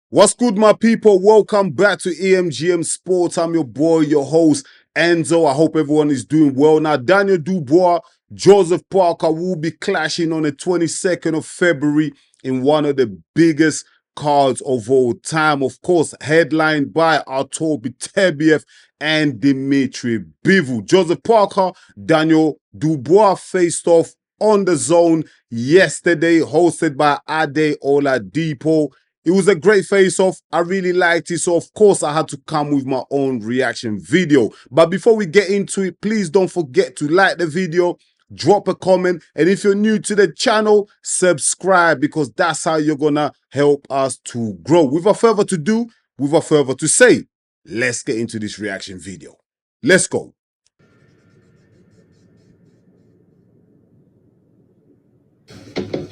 What's good, my people? Welcome back to EMGM Sports. I'm your boy, your host, Enzo. I hope everyone is doing well. Now, Daniel Dubois, Joseph Parker will be clashing on the 22nd of February in one of the biggest cards of all time. Of course, headlined by Artur Beterbiev and Dimitri Bivol. Joseph Parker, Daniel Dubois faced off on the zone yesterday, hosted by Ade Oladipo. It was a great face-off. I really liked it. So, of course, I had to come with my own reaction video. But before we get into it, please don't forget to like the video, drop a comment. And if you're new to the channel, subscribe, because that's how you're going to help us to grow. Without further to say, let's get into this reaction video. Let's go.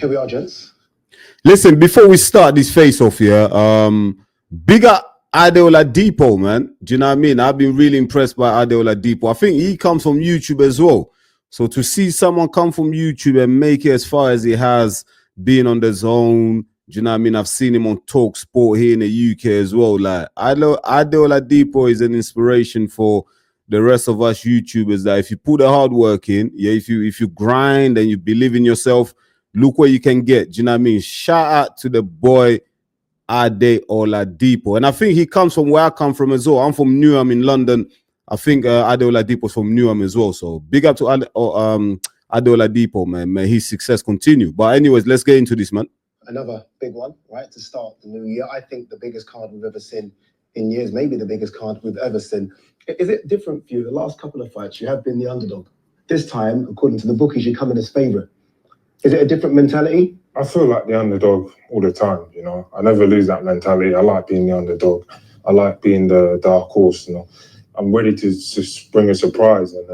Here we are, gents. Listen, before we start this face-off here, big up Ade Oladipo, man. Do you know what I mean? I've been really impressed by Ade Oladipo. I think he comes from YouTube as well. So to see someone come from YouTube and make it as far as he has, been on the zone, do you know what I mean? I've seen him on Talk Sport here in the UK as well. Like, Ade Oladipo is an inspiration for the rest of us YouTubers, that if you put the hard work in, yeah, if you grind and you believe in yourself, look what you can get. Do you know what I mean? Shout out to the boy Ade Oladipo. And I think he comes from where I come from as well. I'm from Newham in London. I think Ade Oladipo's from Newham as well. So big up to Ade Oladipo, man. May his success continue. But anyways, let's get into this, man. Another big one, right, to start the new year. I think the biggest card we've ever seen in years, maybe the biggest card we've ever seen. Is it different for you? The last couple of fights, you have been the underdog. This time, according to the bookies, you come in as favourite. Is it a different mentality? I feel like the underdog all the time, you know. I never lose that mentality. I like being the underdog. I like being the dark horse, you know. I'm ready to just bring a surprise and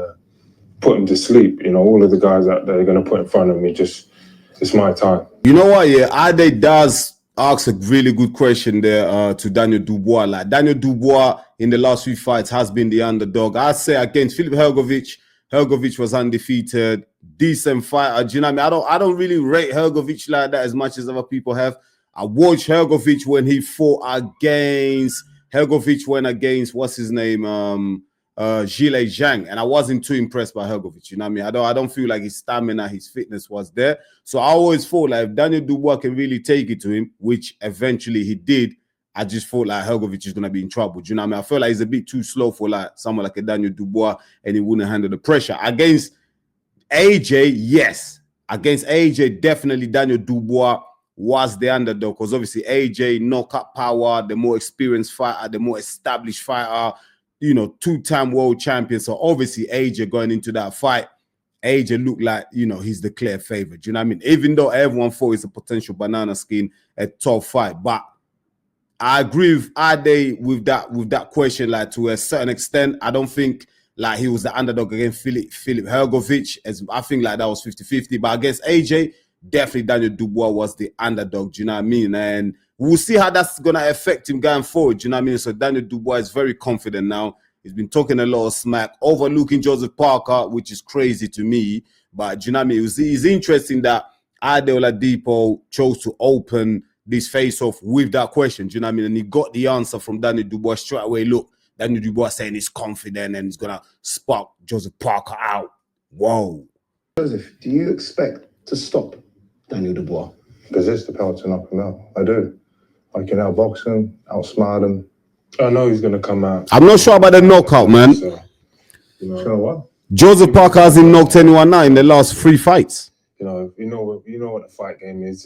put them to sleep. You know, all of the guys that they're going to put in front of me, it's my time. You know what, yeah, Ade does ask a really good question there to Daniel Dubois. Like, Daniel Dubois in the last few fights has been the underdog. I'd say against Filip Hrgović was undefeated, decent fighter. Do you know what I mean? I don't really rate Hrgović like that as much as other people have. I watched Hrgović when he fought against what's his name, Zhilei Zhang, and I wasn't too impressed by Hrgović. You know what I mean? I don't feel like his stamina, his fitness was there. So I always thought like if Daniel Dubois can really take it to him, which eventually he did, I just thought like Hrgović is going to be in trouble. Do you know what I mean? I feel like he's a bit too slow for like someone like a Daniel Dubois, and he wouldn't handle the pressure. Against AJ, yes. Against AJ, definitely Daniel Dubois was the underdog, because obviously AJ, knockout power, the more experienced fighter, the more established fighter, you know, two-time world champion. So obviously AJ going into that fight, AJ looked like, you know, he's the clear favorite. Do you know what I mean? Even though everyone thought he's a potential banana skin at top fight, but I agree with Ade with that question. Like, to a certain extent, I don't think like he was the underdog against Filip Hrgović. As I think like that was 50-50. But against AJ, definitely Daniel Dubois was the underdog. Do you know what I mean? And we'll see how that's gonna affect him going forward. Do you know what I mean? So Daniel Dubois is very confident now. He's been talking a lot of smack, overlooking Joseph Parker, which is crazy to me. But do you know what I mean? It's interesting that Ade Oladipo chose to open this face-off with that question. Do you know what I mean? And he got the answer from Daniel Dubois straight away. Look, Daniel Dubois saying he's confident and he's going to spark Joseph Parker out. Whoa. Joseph, do you expect to stop Daniel Dubois? Possess the power to knock him out. I do. I can outbox him, outsmart him. I know he's going to come out. I'm not sure about the knockout, man. So, you know what? Joseph Parker hasn't knocked anyone out in the last 3 fights. You know what the fight game is.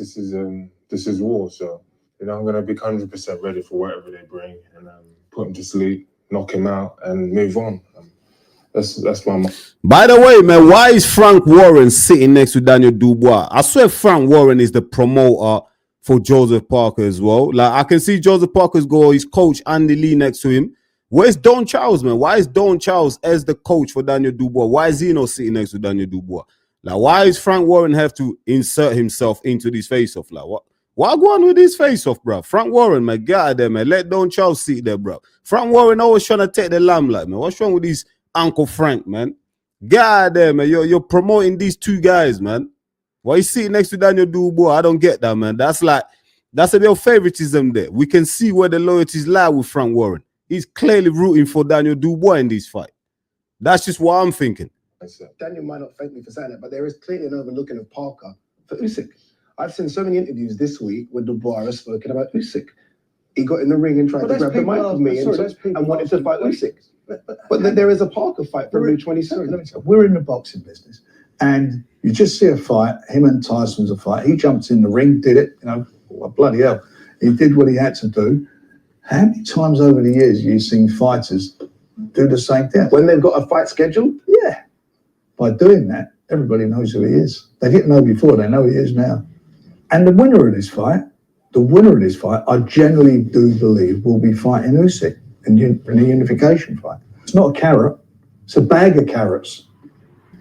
This is war. So, you know, I'm going to be 100% ready for whatever they bring, and put him to sleep, knock him out, and move on. That's my. By the way, man, why is Frank Warren sitting next to Daniel Dubois? I swear Frank Warren is the promoter for Joseph Parker as well. Like, I can see Joseph Parker's goal, his coach Andy Lee next to him. Where's Don Charles, man? Why is Don Charles as the coach for Daniel Dubois? Why is he not sitting next to Daniel Dubois? Like, why does Frank Warren have to insert himself into this face-off? Like, what? Why go on with this face-off, bro? Frank Warren, man, get out of there, man. Let Don Charles sit there, bro. Frank Warren always trying to take the limelight, man. What's wrong with this Uncle Frank, man? Get out of there, man. You're promoting these two guys, man. Why you sitting next to Daniel Dubois? I don't get that, man. That's like That's a bit of favoritism there. We can see where the loyalties lie with Frank Warren. He's clearly rooting for Daniel Dubois in this fight. That's just what I'm thinking. Daniel might not thank me for saying it, but there is clearly an overlooking of Parker for Usyk. I've seen so many interviews this week where Dubois has spoken about Usyk. He got in the ring and tried to grab the mic with me and wanted to fight Usyk. But there is a Parker fight for May 23rd. We're in the boxing business, and you just see a fight. Him and Tyson's a fight. He jumped in the ring, did it. You know, well, bloody hell, he did what he had to do. How many times over the years have you seen fighters do the same thing? When they've got a fight scheduled? Yeah. By doing that, everybody knows who he is. They didn't know before, they know who he is now. And the winner of this fight, I generally do believe will be fighting Usyk in the unification fight. It's not a carrot, it's a bag of carrots.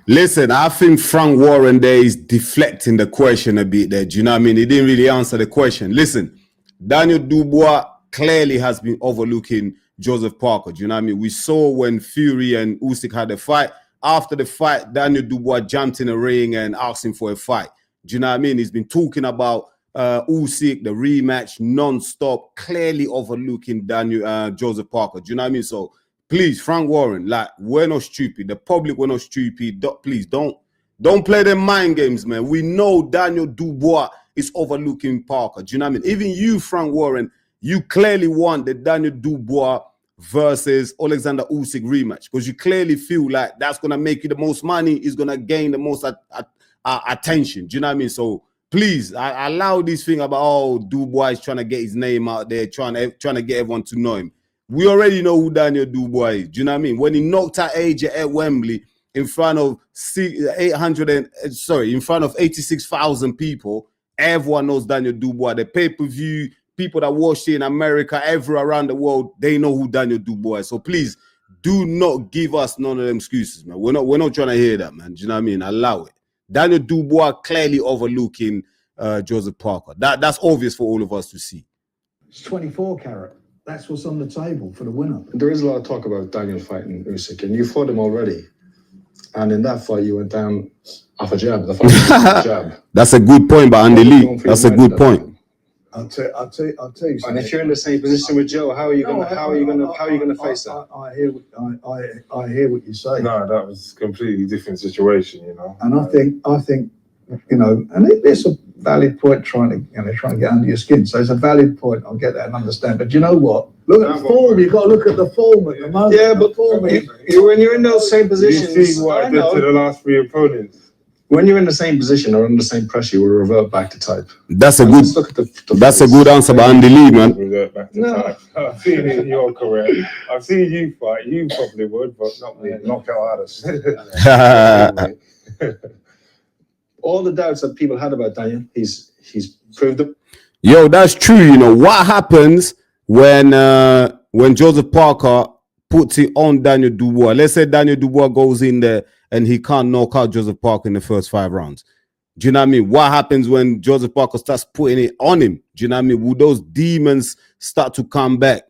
Listen, I think Frank Warren there is deflecting the question a bit there. Do you know what I mean? He didn't really answer the question. Listen, Daniel Dubois clearly has been overlooking Joseph Parker. Do you know what I mean? We saw when Fury and Usyk had a fight. After the fight, Daniel Dubois jumped in the ring and asked him for a fight. Do you know what I mean? He's been talking about Usyk, the rematch, non-stop, clearly overlooking Joseph Parker. Do you know what I mean? So please, Frank Warren, like, we're not stupid. The public, we're not stupid. Please don't play them mind games, man. We know Daniel Dubois is overlooking Parker. Do you know what I mean? Even you, Frank Warren, you clearly want the Daniel Dubois versus Alexander Usyk rematch because you clearly feel like that's going to make you the most money, is going to gain the most attention. Do you know what I mean? So please, I allow this thing about, oh, Dubois is trying to get his name out there, trying to get everyone to know him. We already know who Daniel Dubois is. Do you know what I mean? When he knocked out AJ at Wembley in front of 86,000 people, everyone knows Daniel Dubois. The pay-per-view, people that watch it in America, everywhere around the world, they know who Daniel Dubois is. So please, do not give us none of them excuses, man. We're not trying to hear that, man. Do you know what I mean? Allow it. Daniel Dubois clearly overlooking Joseph Parker. That's obvious for all of us to see. It's 24 carat. That's what's on the table for the winner. There is a lot of talk about Daniel fighting Usyk, and you fought him already. And in that fight, you went down off a jab. The fight was off a jab. That's a good point by Andy Lee. That's a good point. I'll tell you something. And if you're in the same position with Joe, how are you gonna face that? I hear what you say. No, that was a completely different situation, you know. And I think, you know, and it's a valid point trying to get under your skin. So it's a valid point. I'll get that and understand. But you know what? Look at the form. You've got to look at the form at the moment. Yeah, but when you're in those same positions, You see what I did to the last three opponents. When you're in the same position or under the same pressure, you will revert back to type. That's a good answer by Andy Lee, man. Revert back to type. I've seen it in your career. I've seen you fight. You probably would, but not me. Knockout artist. All the doubts that people had about Daniel, he's proved them. Yo, that's true. You know what happens when Joseph Parker puts it on Daniel Dubois? Let's say Daniel Dubois goes in there and he can't knock out Joseph Parker in the first 5 rounds. Do you know what I mean? What happens when Joseph Parker starts putting it on him? Do you know what I mean? Will those demons start to come back?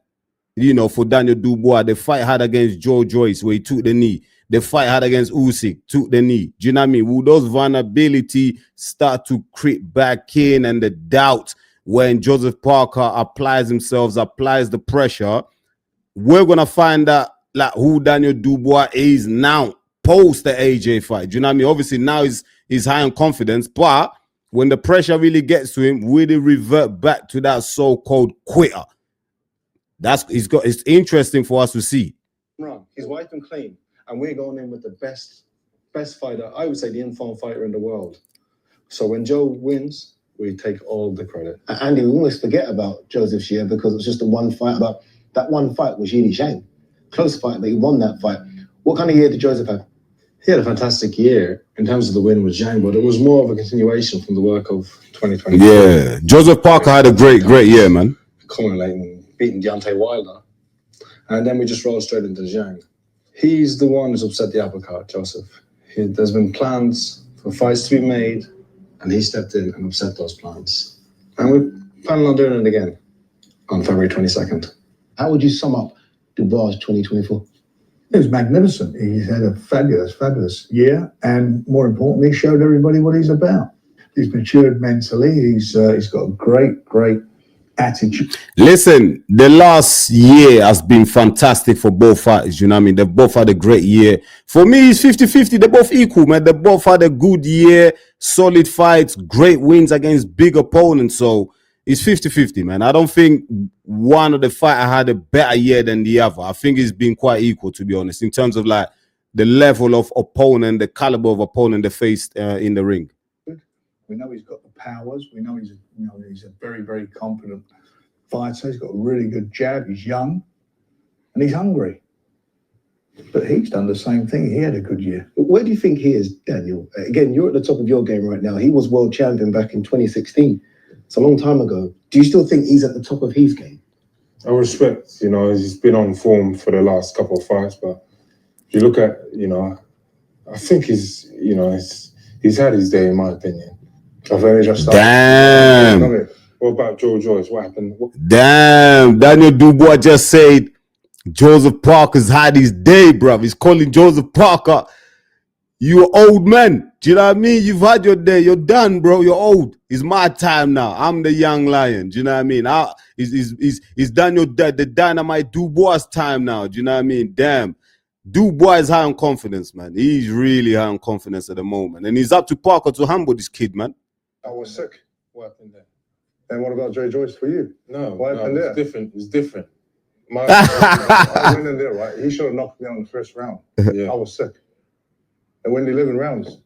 You know, for Daniel Dubois, the fight had against Joe Joyce where he took the knee. The fight had against Usyk, took the knee. Do you know what I mean? Will those vulnerability start to creep back in, and the doubt when Joseph Parker applies the pressure? We're going to find out like who Daniel Dubois is now post the AJ fight. Do you know what I mean? Obviously now he's high on confidence, but when the pressure really gets to him, will he revert back to that so-called quitter? It's interesting for us to see. Wrong. He's white and clean. And we're going in with the best fighter, I would say the informed fighter in the world. So when Joe wins, we take all the credit. Andy, we almost forget about Joseph's year because it was just the one fight. But that one fight was Yili Zhang. Close fight, but he won that fight. What kind of year did Joseph have? He had a fantastic year in terms of the win with Zhang, but it was more of a continuation from the work of 2020. Yeah, Joseph Parker had a great year, man. Coming late and beating Deontay Wilder. And then we just rolled straight into Zhang. He's the one who's upset the apple cart, Joseph. There's been plans for fights to be made, and he stepped in and upset those plans. And we're planning on doing it again on February 22nd. How would you sum up Dubois 2024? It was magnificent. He's had a fabulous year, and more importantly, showed everybody what he's about. He's matured mentally. He's got a great attitude. Listen, the last year has been fantastic for both fighters. You know what I mean? They've both had a great year. For me, it's 50-50. They're both equal, man. They both had a good year, solid fights, great wins against big opponents. So it's 50-50, man. I don't think one of the fighter had a better year than the other. I think it's been quite equal, to be honest, in terms of like the level of opponent, the caliber of opponent they faced in the ring. We know he's got the powers. We know he's a very, very confident fighter. He's got a really good jab. He's young and he's hungry. But he's done the same thing. He had a good year. Where do you think he is, Daniel? Again, you're at the top of your game right now. He was world champion back in 2016. It's a long time ago. Do you still think he's at the top of his game? I respect, you know, he's been on form for the last couple of fights, but if you look at, you know, I think he's had his day, in my opinion. I've only just Damn. What about Joe Joyce? What happened? Damn. Daniel Dubois just said Joseph Parker's had his day, bruv. He's calling Joseph Parker, you old man. Do you know what I mean? You've had your day. You're done, bro. You're old. It's my time now. I'm the young lion. Do you know what I mean? It's Daniel, the Dynamite Dubois' time now. Do you know what I mean? Damn. Dubois is high on confidence, man. He's really high on confidence at the moment. And he's up to Parker to humble this kid, man. I was sick. What happened there? And what about Joe Joyce for you? No, What happened it's there? different. It's different. I went in there, right? He should have knocked me out in the first round. Yeah. I was sick. And when 11 rounds.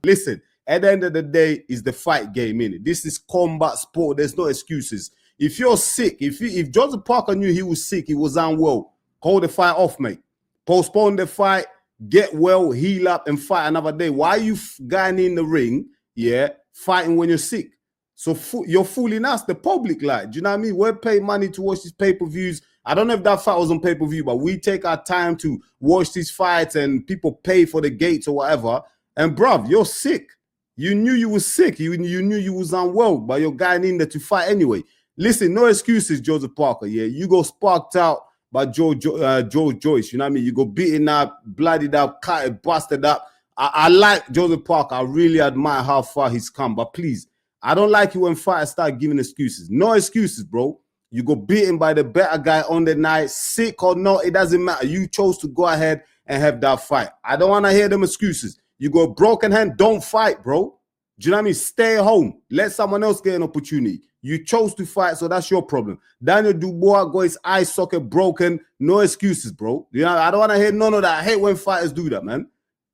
Listen, at the end of the day, it's the fight game, innit? This is combat sport. There's no excuses. If you're sick, if Joseph Parker knew he was sick, he was unwell, call the fight off, mate. Postpone the fight, get well, heal up, and fight another day. Why are you going in the ring, yeah, fighting when you're sick? So you're fooling us, the public, like, do you know what I mean? We're paying money to watch these pay-per-views. I don't know if that fight was on pay-per-view, but we take our time to watch these fights and people pay for the gates or whatever. And bruv, you're sick. You knew you was sick. You knew you was unwell, but you're going in there to fight anyway. Listen, no excuses, Joseph Parker, yeah? You go sparked out by Joe Joyce, you know what I mean? You go beaten up, bloodied up, cut, busted up. I like Joseph Parker. I really admire how far he's come, but please, I don't like it when fighters start giving excuses. No excuses, bro. You go beaten by the better guy on the night, sick or not, it doesn't matter. You chose to go ahead and have that fight. I don't want to hear them excuses. You go broken hand, don't fight, bro. Do you know what I mean? Stay home. Let someone else get an opportunity. You chose to fight, so that's your problem. Daniel Dubois got his eye socket broken. No excuses, bro. You know, I don't want to hear none of that. I hate when fighters do that, man.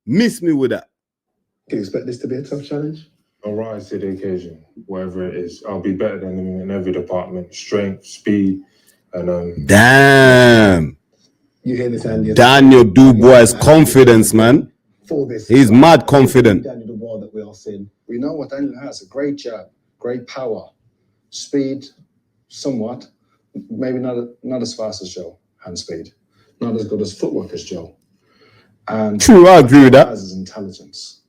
Miss me with that. Do you expect this to be a tough challenge? I'll rise to the occasion, whatever it is. I'll be better than him in every department. Strength, speed, and Damn. You hear this, Andy? Daniel Dubois' confidence, man. For this, He's mad confident. Daniel Dubois that we are seeing. We know what Daniel has. A great jab, great power, speed, somewhat. Maybe not as fast as Joe, hand speed. Not as good as footwork as Joe. And True, I agree with that. has his intelligence.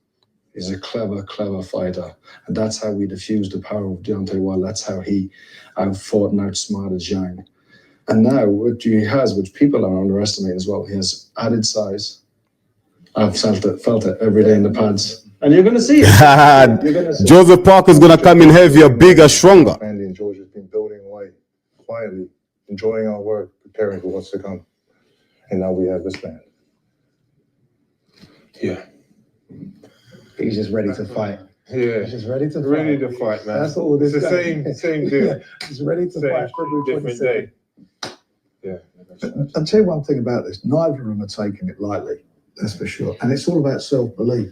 He's a clever, clever fighter. And that's how we diffused the power of Deontay Wilder. That's how he outfought and outsmarted Zhang. And now what he has, which people are underestimating as well, he has added size. I've felt it every day in the pads. And you're going to see it. You're gonna see it. Joseph Parker's going to come in heavier, bigger, stronger. Andy and George have been building away quietly, enjoying our work, preparing for what's to come. And now we have this man. yeah. He's just ready to fight. Yeah. He's just ready to fight. Ready to fight, man. That's all this It's the guy- same dude. He's ready to Same, fight February different 22nd. day. Yeah. I'll tell you one thing about this. Neither of them are taking it lightly, that's for sure. And it's all about self-belief.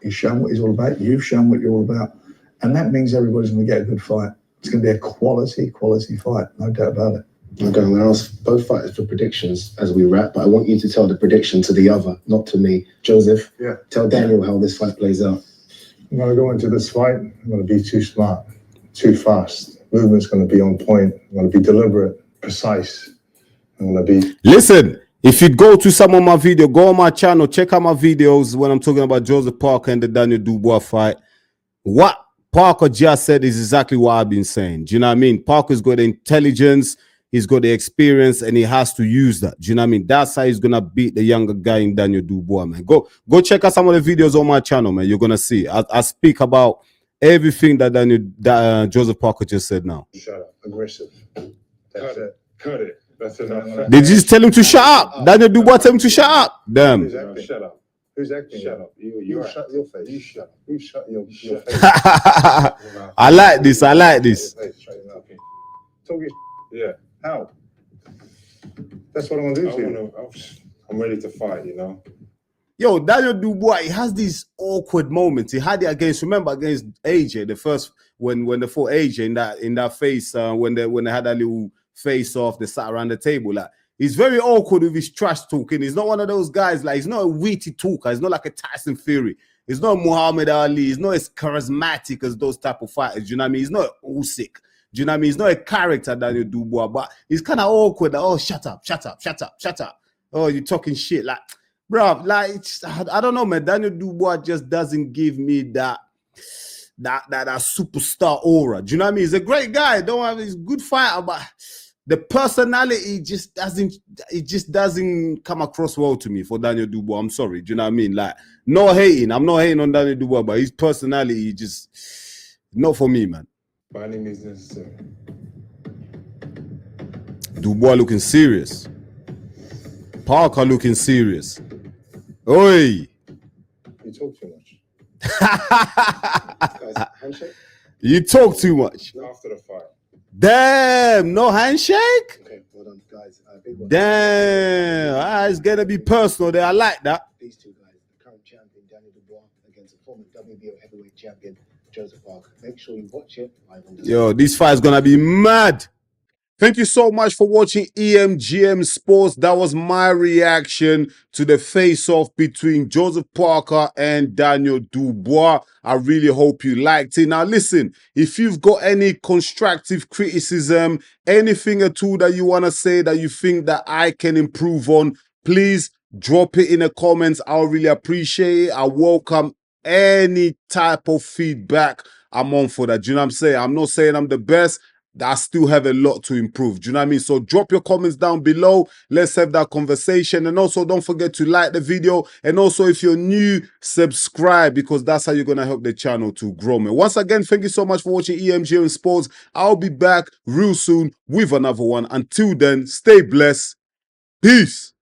He's shown what he's all about. You've shown what you're all about. And that means everybody's going to get a good fight. It's going to be a quality fight. No doubt about it. Okay, I'm going to ask both fighters for predictions as we wrap, but I want you to tell the prediction to the other, not to me. Joseph, Yeah. tell Daniel how this fight plays out. I'm going to go into this fight. I'm going to be too smart, too fast. Movement's going to be on point. I'm going to be deliberate, precise. I'm going to be... Listen, if you go to some of my video, go on my channel, check out my videos when I'm talking about Joseph Parker and the Daniel Dubois fight. What Parker just said is exactly what I've been saying. Do you know what I mean? Parker's got the intelligence, he's got the experience, and he has to use that. Do you know what I mean? That's how he's gonna beat the younger guy in Daniel Dubois, man. Go check out some of the videos on my channel, man. You're gonna see. I speak about everything that Joseph Parker just said now. Shut up. Aggressive. That's it. Cut it. That's enough. Did you just tell him to shut up? Daniel Dubois tell him to shut up. Damn. Who's acting? Shut up. Who's acting? Shut up. You Right. shut your face. You shut up. You shut your face. I like this. I like this. Your face, straighten up. Talk your Yeah. how? That's what I'm gonna do to you. I'm ready to fight, you know. Yo, Daniel Dubois, he has these awkward moments. He had it against AJ, the first when they fought AJ in that face when they had that little face off, they sat around the table. Like, he's very awkward with his trash talking. He's not one of those guys, like, he's not a witty talker. He's not like a Tyson Fury. He's not Muhammad Ali. He's not as charismatic as those type of fighters. Do you know what I mean? He's not Usyk. Do you know what I mean? He's not a character, Daniel Dubois, but he's kind of awkward. Like, oh, shut up, shut up, shut up, shut up. Oh, you're talking shit. Like, bro, like, I don't know, man. Daniel Dubois just doesn't give me that superstar aura. Do you know what I mean? He's a great guy. He's a good fighter, but the personality just doesn't come across well to me for Daniel Dubois. I'm sorry. Do you know what I mean? Like, no hating. I'm not hating on Daniel Dubois, but his personality just not for me, man. By any means necessary. Dubois looking serious. Parker looking serious. Oi. You talk too much. Guys, handshake? You talk too much. After the fight. Damn, no handshake? Okay, well done, guys. Big one. Damn, it's gonna be personal there. I like that. These two guys, the current champion Daniel Dubois against the former WBO heavyweight champion Joseph Parker. Make sure you watch it live on the Yo, this fight is gonna be mad. Thank you so much for watching EMGM Sports. That was my reaction to the face-off between Joseph Parker and Daniel Dubois. I really hope you liked it. Now listen, if you've got any constructive criticism, anything at all that you want to say that you think that I can improve on, please drop it in the comments. I'll really appreciate it. I welcome any type of feedback. I'm on for that. Do you know what I'm saying? I'm not saying I'm the best. I still have a lot to improve. Do you know what I mean? So drop your comments down below. Let's have that conversation. And also don't forget to like the video. And also if you're new, subscribe, because that's how you're going to help the channel to grow, man. Once again, thank you so much for watching EMGM Sports. I'll be back real soon with another one. Until then, stay blessed. Peace.